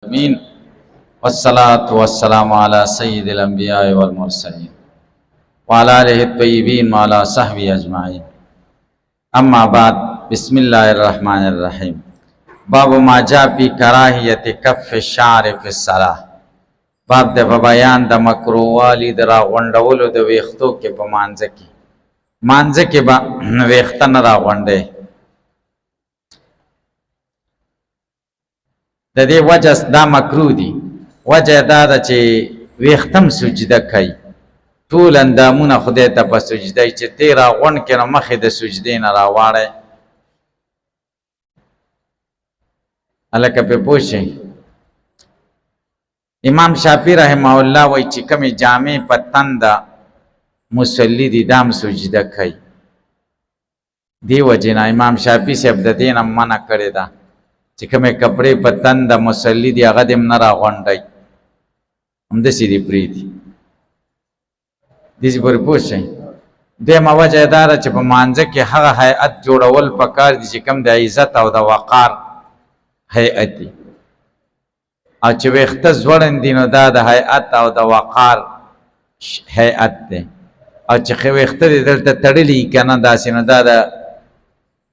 امین والصلاة والسلام علی سید الانبیاء والمرسلین وعلی آلہ الطیبین وعلی صحبہ اجمعین اما بعد بسم اللہ الرحمن الرحیم باب ما جاء فی کراہیت کف الشعر فی الصلاۃ باب د بیان د مکرووالی د راغونډولو د ویختو کې په مانځه کې با ویخته نه راغونډي د دې وجه دا مکروه دي وجه دا ده چې ویختم سجده کوي ټول اندامونه خدای ته په سجده چې تی راغونډ کړه مخې د سجدې نه راواړی هلکه پې پوه شئ امام شافعي رحمه الله وایي چې کومې جامې په تنده مصلي دي دا هم سجده کوي دې وجې نه امام شافعي صاحب د دې نه منع کړې ده چې کومې کپړې په تنده مصلي دي هغه دې هم نه راغونډئ همداسې دې پرېږدي داسې پورې پوه شئ دویمه وجه یې دا ده چې په مانځه کې هغه هیئت جوړول پکار دي چې کوم د عزت او د وقار هیئت دي او چې ویښته ځوړند دي نو دا د هیئت او د وقار هیئت دی او چې ویښته دې دلته تړلي که نه داسې نو دا د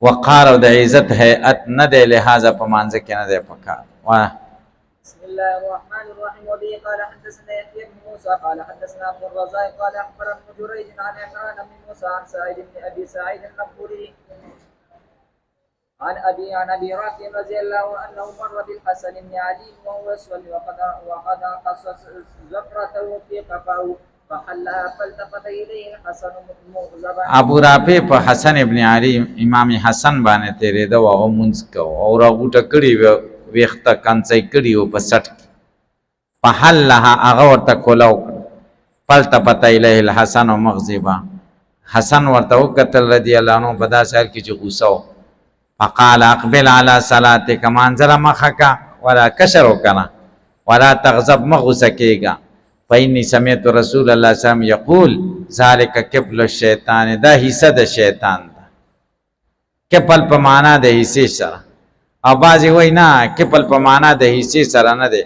وقار او د عزت هیئت نه دی لہذا په مانځه کې نه دی پکار بسم الله الرحمن الرحيم وبه قال حدثنا يحيى بن موسى قال حدثنا عبد الرزاق قال اخبرنا ابن جريج عن عمران بن موسى عن سعيد بن ابي سعيد المقبوري عن ابي رافع رضي الله عنه مر بالحسن بن علي وهو يصلي وقد قص زفرته في قفاه فحلها فالتفت اليه الحسن مغضبا ابو رافع په حسن ابن علي امام حسن باندې تیرېده او هغه مونځ کوه او راغوټه کړې ویښته کنڅۍ کړي وو په سټ کې فحلها هغه ورته کوله وکړه فالتفت الیه الحسن مغضبا حسن ورته وکتل رضی الله عنه په داسې حال کې چې غوسه و فقال اقبل على صلاتک مانځه مخه کا ولا کشر وکنه ولا تغضب مه غوسه کېږه فإني سمعت رسول الله صلی الله علیه وسلم یقول ذلک کفل الشیطان دا حصه د شیطان ده کفل په معنا د حصې سره او بعضې وایي نه کفل په معنا د حصې سره نه دی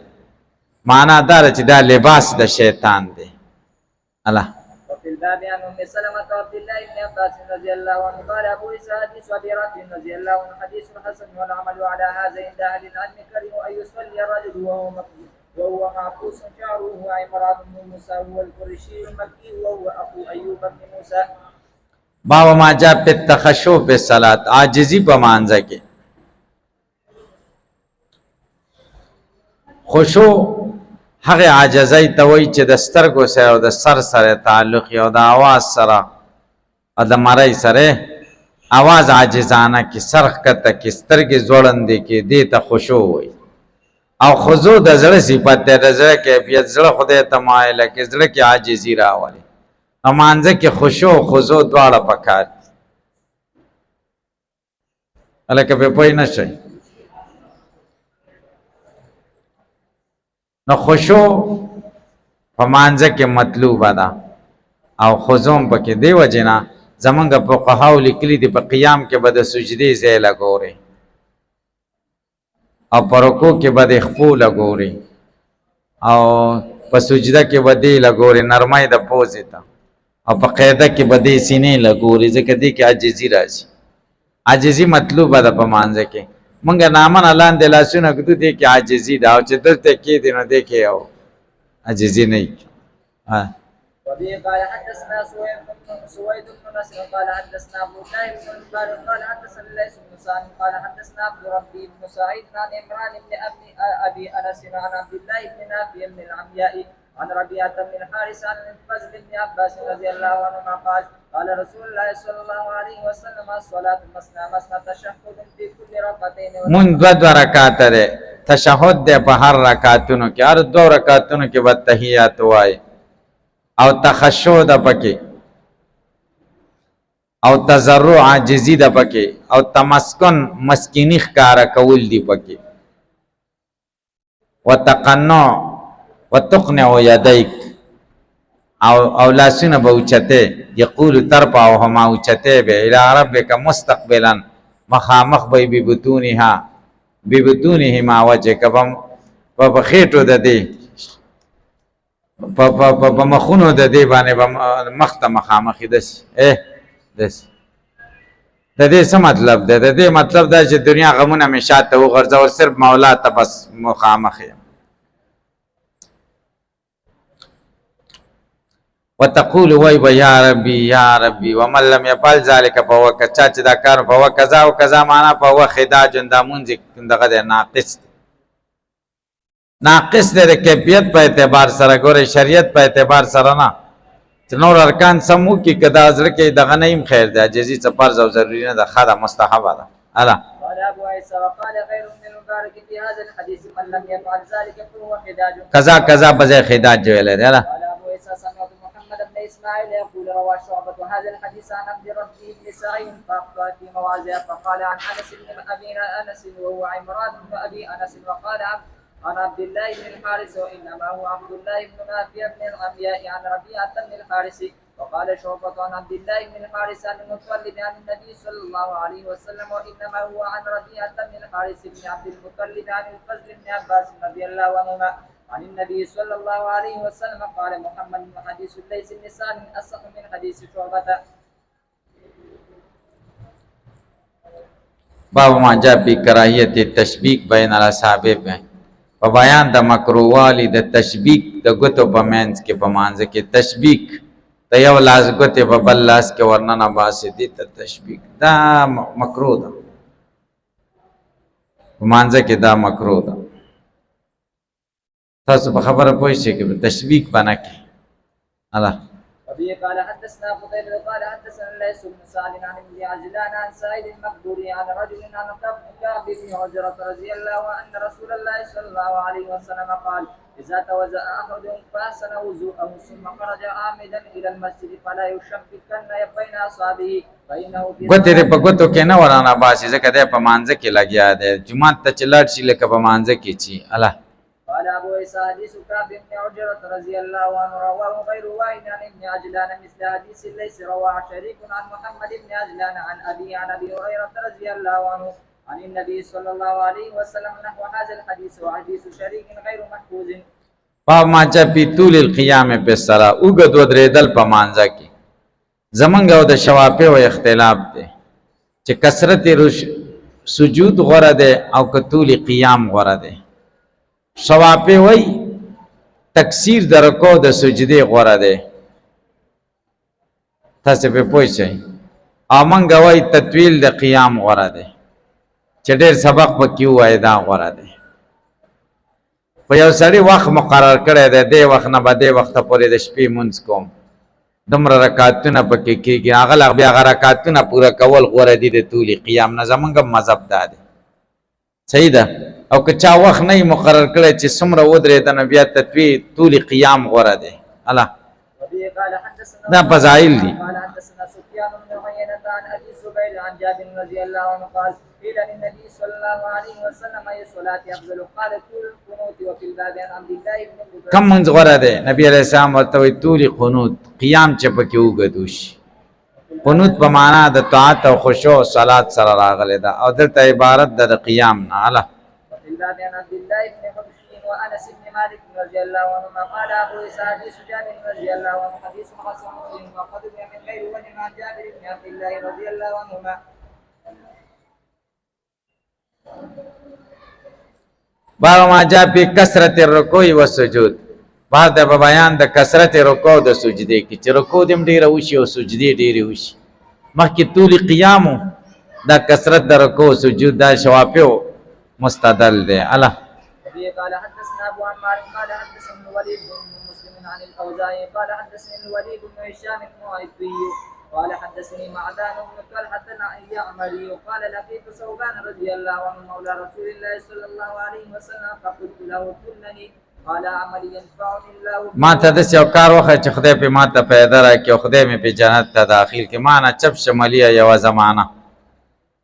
معنا دا ده چې دا لباس د شیطان دی الله وفي الباب عن ام سلمة وعبد الله بن عباس رضي الله عنه قال ابو عيسى حديث ابي رافع رضي الله عنه حديث حسن والعمل على هذا عند اهل العلم كرهوا ان يصلي الرجل وهو معقوس شعره عمران بن موسى هو القرشي المكي وهو اخو ايوب بن موسى باب ما جاء في التخشع في الصلاة عاجزی په مانځه کې خشوع هغه عاجزۍ ته وایي چې د سترګو سره او د سر سره تعلق او د آواز سره او د مرۍ سره آواز عاجزانه کې سر ښکته کې سترګې ځوړندې کې دې ته خشوع وایي او خضوع د زړه صفت دی د زړه کیفیت زړه خدای ته مایله کې زړه کې عاجزي راولي او مانځه کې خشوع او خضوع دواړه پکار دي هلکه پې پوه نه شئ نو خشوع په مانځه کې مطلوبه ده او خضوع پکې دی وجې نه زمونږ فقهاو لیکلي دي په قیام کې به د سجدې ځای لګورئ او په رکوع کې به د خپو لګورئ او په سجده کې به دې لګورئ نرمۍ د پوزې ته او په قاعده کې به دې سینې لګورئ ځکه دې کې عاجزي راځي عاجزي مطلوبه ده په مانځه کې مونږ نامنه لاندې لاسونه ږدو دې کې عاجزي ده او چې دلته کېدې نو دې کې او عاجزي نه وي وبه قال حدثنا سويد بن نصر قال حدثنا ابو الله بن قال حدثنا ليس بن سعد قال حدثنا عبد ربي بن سعيد عن عمران بن ابي انس عن عبد الله بن نافع بن العمياء عن ربيعة بن الحارث عن الفضل بن عباس رضي الله عنهما قال قال رسول الله صلى الله عليه وسلم الصلاة مثنى مثنى تشهد في كل ركعتين من دو رکعات ده تشهد ده په هر رکعتونو کې هر دو رکعتونو کې به تحیات وای او تخشع ده پکې او تضرع عاجزی ده پکې او تمسکن مسکینی ښکارا کول دی پکې وتقنع وتقنع يديك او لاسونه به اوچته یقول ترفعهما اوچته به الى ربك مستقبلا مخامخ به ببطونهما وجهك په خېټو د دې په مخونو د دې باندې مخ ته مخامخې داسې داسې د دې څه مطلب دی؟ د دې مطلب دا چې دنیا غمونه مې شاته وغورځول، صرف مولا ته بس مخامخ یم. وتقول وای به یا ربي یا ربي ومن لم يفعل ذلك فهو چا چې دا کار فهو کذا او کذا معنا فهو خداج دا مونځ دغه دی ناقص دی. ناقص دی د کیفیت په اعتبار سره، ګوره شریعت په اعتبار سره نه چې نور ارکان سمو کې کدا زړه کې دغه نیم خیر دی، عاجزي څه فرض او ضروري نه ده، ښه ده مستحبه ده. الا قال ابو عيسى وقال غير من المبارك في هذا الحديث من لم يفعل ذلك فهو خداج کذا کذا بځای خداج ویل دی. الا قال ابو عيسى سمعت محمد بن اسماعيل يقول روى شعبة هذا الحديث عن عبد ربه بن سعيد فاخطا في مواضع فقال عن انس بن ابي انس وهو عمران بن ابي انس وقال عن عبد الله بن الحارث وانما هو عبد الله بن نافع بن العمياء عن ربيعة بن الحارث وقال شعبة عن عبد الله بن الحارث عن المطلب عن النبي صلى الله عليه وسلم وانما هو عن ربيعة بن الحارث بن عبد المطلب عن الفضل بن عباس رضي الله عنهما عن النبي صلى الله عليه وسلم قال محمد بن حديث ليس النساء اصح من حديث شعبة. باب ما جاء فی کراهیت تشبیک بین الاصحاب په بیان د مکروهوالي د تشبیک د ګوتو په منځ کې په مانځ کې تشبیک د یو لاس ګوتې په بل لاس کې ورننه باسي دي ته تشبیک دا مکروه ده، په مانځ کې دا مکروه ده. تاسو په خبره پوه شئ چې تشبیک بنه کې الله. وبه قال حدثنا قتيبة قال حدثنا ليس بن سعد عن ابن عجلان عن سعيد المقبوري عن رجل عن كعب بن عجرة رضي الله عنه أن رسول الله صلى الله عليه وسلم قال إذا توضأ أحدكم فأحسن وضوءه ثم خرج عامدا إلى المسجد فلا يشبكن بين أصابعه فإنه ګوتې دې په ګوتو کې نه ورانه باسي ځکه دی په مانځه کې لګیا دی، جومات ته چې لاړ شي لکه په مانځه کې چې الله. قال أبو عيسى حديث كعب بن عجرة رضي الله عنه رواه غير واحد عن ابن عجلان مثل حديث ليس رواه شريك عن محمد بن عجلان عن أبي هريرة رضي الله عنه عن النبي صلى الله عليه وسلم نحو هذا الحديث وحديث شريك غير محفوظ. باب ما جاء فی طول القیام بالصلاة اوږد ودرېدل په مانځه کې. زمونږ او د شوافیو اختلاف دی چې کثرت سجود غوره دی او که طول قیام غوره دی. شوافی وای تکثیر د رکوع د سجدې غوره دی، تاسو په پوه شئ. او موږ وای تطویل د قیام غوره دی چې ډېر سبق پکې ووایي دا غوره دی. په یو سړي وخت مقرر کړی دی، دې وخت نه به دې وخته پورې د شپې مونځ کوم، دومره رکعتونه پکې کېږي، هغه بیا هغه رکعتونه پوره کول غوره دي د طول قیام نه. زمونږ مذهب دا دی، صحیح ده. او که چا وخت نه مقرر کړی چې څومره ودرېده نو بیا طول قیام غوره دی. الله دا فضایل دي. قال حدثنا سفيان بن عيينة عن أبي زبير عن جابر رضي الله عنه قال قيل للنبي صلى الله عليه وسلم أي الصلاة أفضل؟ قال طول القنوت. وفي الباب عن عبد الله بن زبير کم منځ غوره دی؟ نبی علیہ السلام ورته وایي طول قنوت، قیام چې پکې اوږد وشي. قنوت په معنا د طاعت او خشوع او صلات سره راغلی ده او دلته عبارت ده د قیام نه. الله وفي الباب عن عبد الله بن حبشي وأنس بن مالك رضي الله عنهما قال أبو عيسى حديث جابر رضي الله عنه حديث حسن مسلم وقد روي من غير وجه عن جابر بن عبد الله رضي الله عنهما. باب ما جاء فی کثرت الرکوع والسجود. بعد د بیان د کثرت رکوع او د سجدې کې چې رکوع دې ډیره وشي او سجدې ډیره وشي. مخکې طول قیام دا کثرت د رکوع سجود دا شوافیو مستدل دی. الله قال حدثنا ابو عمار قال حدثنا الوليد بن مسلم عن الاوزاعي قال حدثني الوليد بن هشام المعيطي قال حدثني معدان بن طلحه اليعمري قال لقيت ثوبان رضي الله عنه مولى رسول الله صلى الله عليه وسلم فقلت له كلني قال عملي ينفعني الله. ما ته داسې یو کار وښیه چې خدای پې ما ته پیدا راکړي او خدای مې پې جنت ته داخل کړي. ما نه چپ شملیه یوه زمانه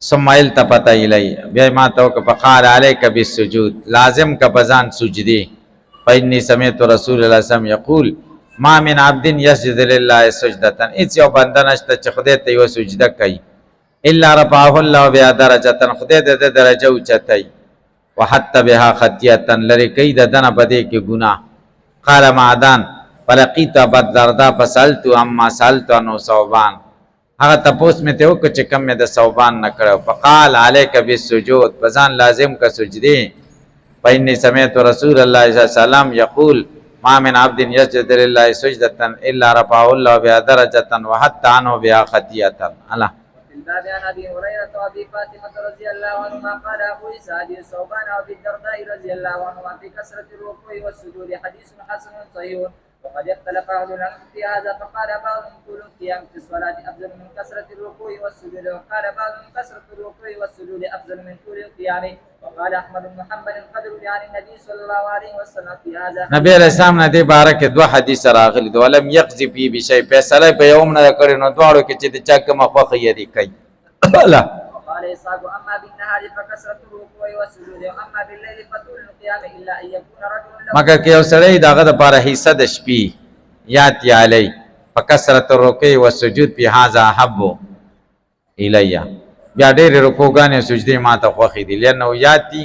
ثم التفت الی، بیا ما ته وکړه فقال علیک بالسجود، لازم که په ځان سجدې. فإني سمعت رسول الله صلی الله علیه وسلم یقول ما من عبد یسجد لله سجدة، هیڅ یو بنده نشته چې خدای ته یوه سجده کوي الا رفعه الله بها درجة، خدای د ده درجه اوچتوي. وحت بها خطیئتا لری کئی د دنه بدے کې گناہ. قال معدان فلقیت ابا الدرداء فسألت عما سألت عنه ثوبان، هغه تپوس مې ته وکړ چې کم مې د ثوبان نه کړو. فقال عليك بالسجود، بزان لازم کا سجدی. فإني سمعت رسول الله صلی الله علیه وسلم يقول ما من عبد يسجد لله سجدة إلا رفعه الله بها درجة وحتى عنه بها خطيئة. الله. وفي الباب عن ابي هريره وابي فاطمه رضي الله عنهما قال ابو عيسى حديث ثوبان وابي الدرداء رضي الله عنهما في كثره الركوع والسجود حديث حسن صحيح. وقد اختلف اهل العلم في هذا، فقال بعضهم طول القيام في الصلاه افضل من كثره الركوع والسجود، وقال بعضهم كثره الركوع والسجود افضل من طول القيام. وقال احمد بن محمد قد روي عن النبي صلى الله عليه وسلم في هذا. نبی علیہ السلام نه دې باره کې دوه حدیث راغلي دي. ولم يقضي فيه بشيء، فیصله په یوم نه کړی نو دواړو کې چې د چا کومه خوښه یې دي کوي. وقال اسحاق اما بالنهار فكثرة الركوع والسجود واما بالليل فطول القيام الا ان يكون رجل له. مگر کې یو سړی دغه د پاره حصہ د شپې یاد یا علی فکثرت الرکوع والسجود فی هذا احب الیا، بیا ډېر رکوعګانې سجدې ما ته خوښې دي لانه یاتی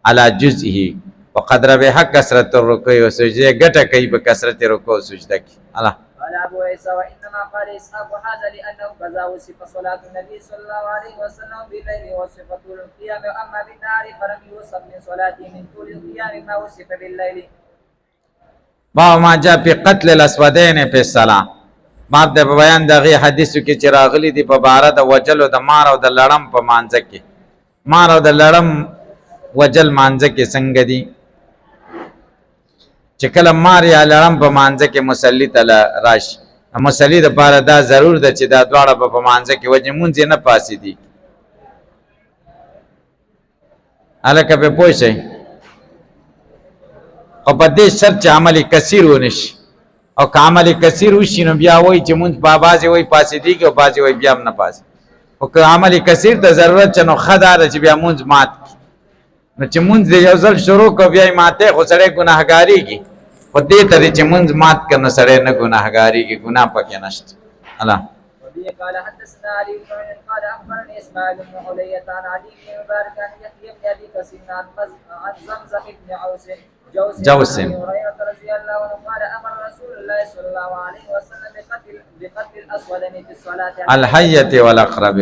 علی جزئه وقد ربح کثرت الرکوع والسجود، ګټه کوي په کثرت رکوع او سجده کې. الله. قال ابو عيسى وانما قال اسحاق هذا لانه كذا وصف صلاه النبي صلى الله عليه وسلم بالليل وصف طول القيام، واما بالنهار فلم يوصف من صلاته من طول القيام ما وصف بالليل. باب ما جاء فی قتل الاسودین فی الصلاة، باب د بیان دغه حدیثو کې چې راغلي دي په باره د وجلو د مار او د لړم په مانځه کې. مار او د لړم وجل مانځه کې څنګه دي چې کله مار یا لړم په مانځه کې مصلی ته راشي، مصلی د پاره دا ضرور ده چې دا دواړه په مانځه کې وجه مونځ نه پاسې دي. هلکه په پوه شئ، او په دې شرط چې عمل کثیر ونشي، او که عمل کثیر وشي نو بیا وایي چې مونځ په بعضې وایي پاسې دیږي او بعضې وایي بیا هم نه پاسې. او که عمل کثیر ته ضرورت چې نو ښه دا ده چې بیا مونځ مات کړي. نو چې مونځ دې یو ځل شروع کړو بیا یې ماتې خو سړی ګناهګارېږي، خو دې ته دی چې مونځ مات کړه نو سړی نه ګناهګارېږي، ګناه پکې نشته. الله. وبه قال حدثنا علي بن عمر قال اخبرني اسماعيل بن علية عن علي بن مبارك عن يحيى بن ابي كثير عن زمزم بن جوس عن ابي هريره رضي الله عنه قال امر رسول الله صلى الله عليه وسلم بقتل الاسودين في الصلاه الحية والاقرب.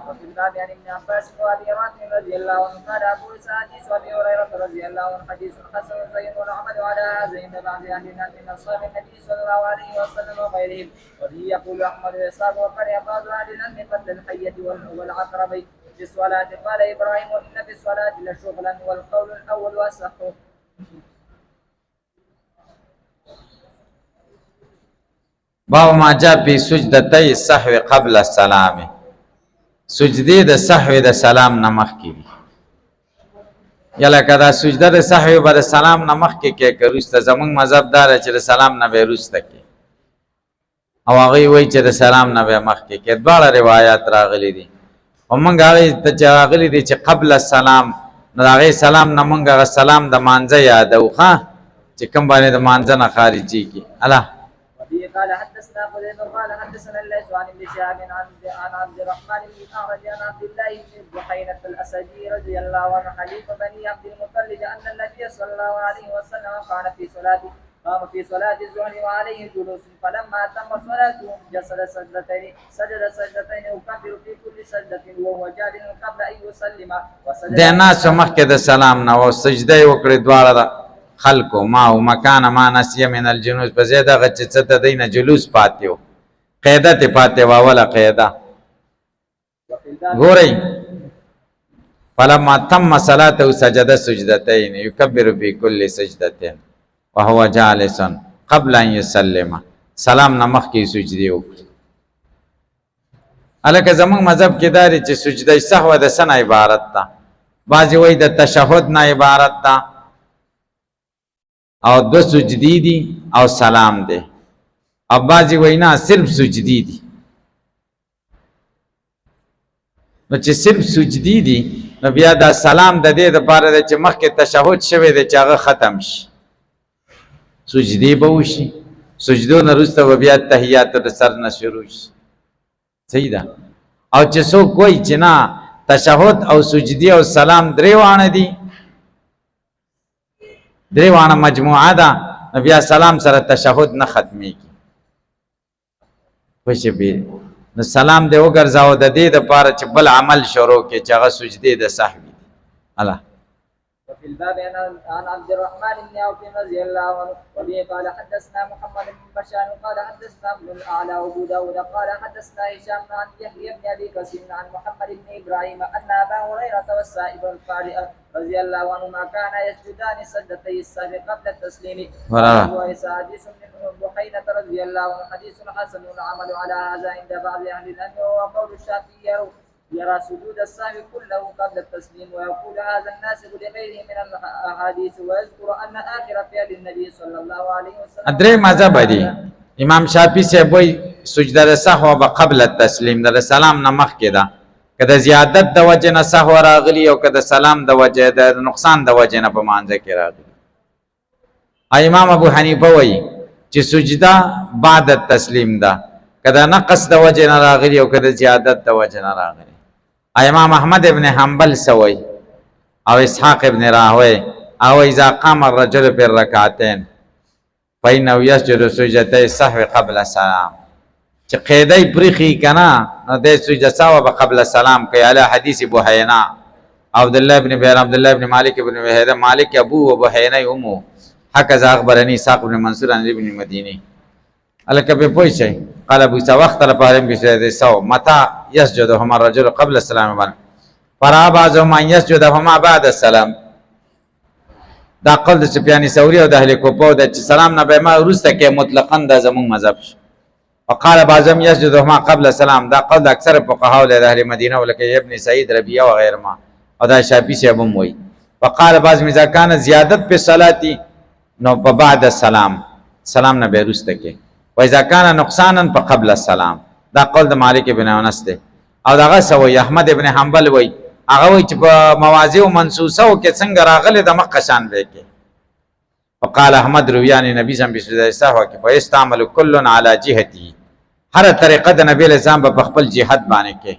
وفي الباب عن ابن عباس وابي رافع رضي الله عنه قال ابو عيسى حديث ابي هريره رضي الله عنه حديث حسن زين والعمل على هذا عند بعض اهل العلم من اصحاب النبي صلى الله عليه وسلم وغيرهم. وبه يقول احمد واسحاق وقال بعض اهل العلم قتل الحية والعقرب في الصلاه. قال ابراهيم ان في الصلاه لشغلا والقول الاول واصح. باب ما جاء فی سجدتي السهو قبل السلام، سجدی د سهو د سلام نه مخکې دي. یا لکه دا سجده د سهو به د سلام نه مخکې کې که وروسته، زمونږ مذهب دا دی چې د سلام نه به یې وروسته کې، او هغوی وایي چې د سلام نه به یې مخکې کې. دواړه روایات راغلي دي، او موږ هغې ته چې راغلي دي چې قبل السلام، نو د هغې سلام نه موږ هغه سلام د مانځه یادوو ښه، چې کوم باندې د مانځه نه خارجېږي. الله. قال حدثنا قتيبة قال حدثنا الليث عن ابن شهاب عن عبد الرحمن بن الاعرج عن عبد الله بن بحيرة الاسدي رضي الله عنه خليفة بني عبد المطلب ان النبي صلى الله عليه وسلم قام في صلاة الظهر وعليه جلوس، فلما تم صلاته سجد سجدتين وكبر في كل سجدة وهو جالس قبل ان يسلم. د ناسو مخکې د سلام نه او سجده یې وکړې دواړه خلکو ما او مکان ما نسیه من الجلوس، په ځای دغه چې څه د دی نه جلوس پاتې و، قاعده تې پاتې وه، اوله قاعده. ګورئ فلما تم صلاته سجد سجدتين يكبر في كل سجدتين وهو جالس قبل ان يسلم، سلام نه مخکې سجدې وکړي. هلکه زموږ مذهب کې دا دی چې سجده سهو د څه نه عبارت ده؟ بعضې وایي د تشهد نه عبارت ده، او دو سجدی دی او سلام دی، او بعضی وینا صرف سجدی دی. نو چې صرف سجدی دی نو بیا دا سلام د دې دپاره دی چې مخکې تشهد شوی دی چې هغه ختم شي، سجدی به وشي، سجدو نه وروسته به بیا تحیاتو د سر نه شروع شي. صحیح ده. او چې څوک وایي چې نه تشهد او سجدی او سلام درې واړه دي، درې وانه مجموعه ده، نو بیا سلام سره تشهد نه ختمیږي. خوشې بي نو سلام دې وګرځاو د دې دپاره چې بل عمل شروع کړي چې هغه سجدې د سهوي دي. الله وفي الباب عن عبد الرحمن بن عوف رضي الله عنه وبه قال حدثنا محمد بن بشار قال حدثنا ابن الاعلى وابو داود قال حدثنا هشام عن يحيى بن ابي كثير عن محمد بن ابراهيم ان ابا هريره والسائب القارئ رضي الله عنهما كانا يسجدان سجدتي السهو قبل التسليم. وليس حديث من بحينة رضي الله عنه حديث حسن والعمل على هذا عند بعض اهل العلم وهو قول الشافعي يرى سجود السهو كله قبل التسليم ويقول هذا الناسخ لغيره من الاحاديث ويذكر ان اخر فعل النبي صلى الله عليه وسلم. درې مذهب دي. امام شافعي صاحب وایي سجده د سهو به قبل التسلیم د سلام نه مخکې ده، که د زیادت د وجې نه سهو راغلي او که د سلام د وجې د نقصان د وجې نه په مانځه کې راغلي. امام ابو حنیفه وایي چې سجده بعد التسلیم ده، که د نقص د وجې نه راغلي او که د زیادت د وجې نه راغلي. امام احمد ابن حنبل سوي او اسحاق ابن راهوي او اذا قام الرجل في الركعتين فإنه يسجد سجدتي السهو قبل السلام. چې قیدی پریخي کنا نو د سجده سهو به قبل السلام کوي. علی حدیث بحینا عبد الله ابن بهر عبد الله ابن مالک ابن بهر مالک ابو وبحینا امه هكذا اخبرني اسحاق بن منصور عن ابن المديني. الک به پوي شي قال ابو اسحاق وقت لپاره به سو متى يسجدهما الرجل قبل السلام فرا بعضهما يسجدهما بعد السلام. دا قول د سفیان ثوری او د اهل کوفه د سلام نه به ما ورسته کې مطلقاً د زمون مذهب شي. وقال بعضهم يسجدهما قبل السلام. دا قول د اکثر فقهاء د اهل مدینه ولکه ابن سعید ربیعه و غیر ما او دا شافعی صاحب هم وایي. وقال بعض اذا كان زیادت په صلاتی نو په بعد السلام سلام نه به ورسته کې. واذا كان نقصانا فقبل السلام. دا قول د مالک ابن انس دی او داغه سوی احمد ابن حنبل وای هغه وای چې په مواضع او منصوصه او کې څنګه راغله د مقشان به کې. وقال احمد رویانی نبی سم بسجده سهو کې فاستعمل كل على جهته. هر طریقه د نبی اسلام په خپل جهاد باندې کې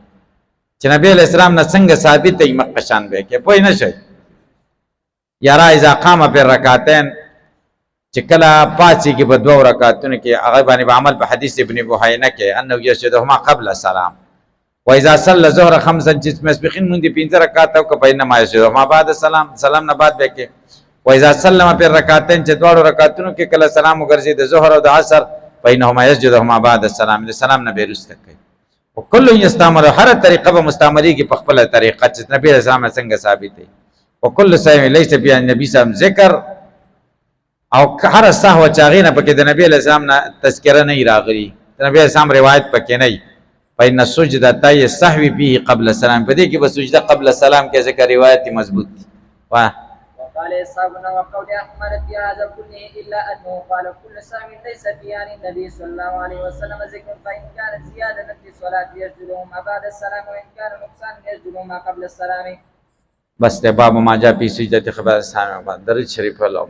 چې نبی اسلام نه څنګه ثابت دی مقشان به کې پوه نه شي. یرا اذا قام في الركعتين چې کله پاتې کې په دوه رکعاتونو کې هغه باندې عمل په حدیث ابن بحینا کې انه یسجدهما قبل السلام. واذا صلى الظهر خمسا چې مسبقین مونږ دي 15 رکعات او که بینما یسجدهما بعد السلام سلام نه بعد به کې. واذا سلم في الركعتين چې دوه رکعاتونو کې کله سلام وګرځي د ظهر او د عصر بینهما یسجدهما بعد السلام د سلام نه بیرسته کوي. وکل یستعمل هر طریقه به مستعملی کې په خپل طریقه چې نبی اسلام څنګه ثابت دی. وکل سیم ليس بیا نبی سم ذکر او هر سهو چاغینه پکې د نبی اسلام نه تذکرہ نه راغلی. د نبی اسلام روایت پکې نه پاین سجدتای السهو به قبل السلام. په دې کې به سجده قبل السلام کې ذکر روایت مضبوط دي. واه وقال اصحابنا وقول احمد في هذا كله الا انه قال كل سهو ليس في عن النبي صلى الله عليه وسلم ذكر فان كانت زياده في الصلاه يسجدهما بعد السلام وان كان نقصان يسجدهما قبل السلام. بس ده باب ما جاء في سجدة خبر السلام. درود شریف الله.